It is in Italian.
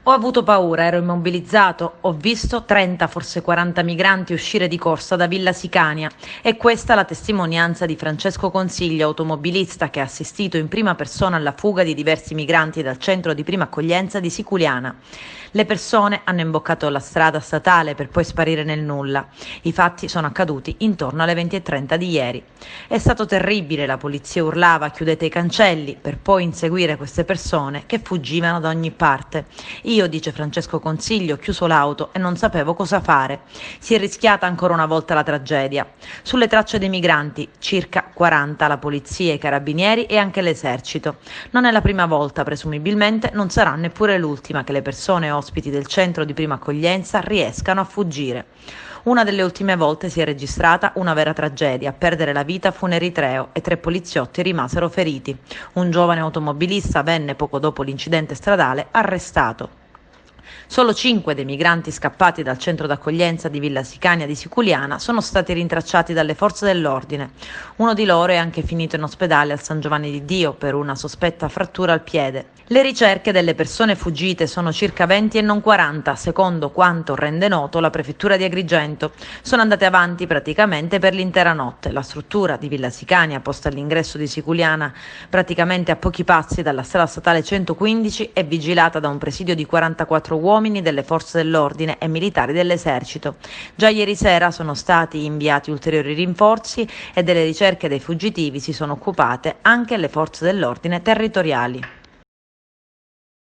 Ho avuto paura, ero immobilizzato, ho visto 30, forse 40 migranti uscire di corsa da Villa Sicania. E questa la testimonianza di Francesco Consiglio, automobilista che ha assistito in prima persona alla fuga di diversi migranti dal centro di prima accoglienza di Siculiana. Le persone hanno imboccato la strada statale per poi sparire nel nulla. I fatti sono accaduti intorno alle 20:30 di ieri. È stato terribile, la polizia urlava chiudete i cancelli per poi inseguire queste persone che fuggivano da ogni parte. Io, dice Francesco Consiglio, ho chiuso l'auto e non sapevo cosa fare. Si è rischiata ancora una volta la tragedia. Sulle tracce dei migranti, circa 40, la polizia, i carabinieri e anche l'esercito. Non è la prima volta, presumibilmente non sarà neppure l'ultima, che le persone ospiti del centro di prima accoglienza riescano a fuggire. Una delle ultime volte si è registrata una vera tragedia. A perdere la vita fu un eritreo e 3 poliziotti rimasero feriti. Un giovane automobilista venne, poco dopo l'incidente stradale, arrestato. Solo 5 dei migranti scappati dal centro d'accoglienza di Villa Sicania di Siculiana sono stati rintracciati dalle forze dell'ordine. Uno di loro è anche finito in ospedale al San Giovanni di Dio per una sospetta frattura al piede. Le ricerche delle persone fuggite sono circa 20 e non 40, secondo quanto rende noto la prefettura di Agrigento. Sono andate avanti praticamente per l'intera notte. La struttura di Villa Sicania, posta all'ingresso di Siculiana praticamente a pochi passi dalla strada statale 115, è vigilata da un presidio di 44 uomini delle forze dell'ordine e militari dell'esercito. Già ieri sera sono stati inviati ulteriori rinforzi e delle ricerche dei fuggitivi si sono occupate anche le forze dell'ordine territoriali.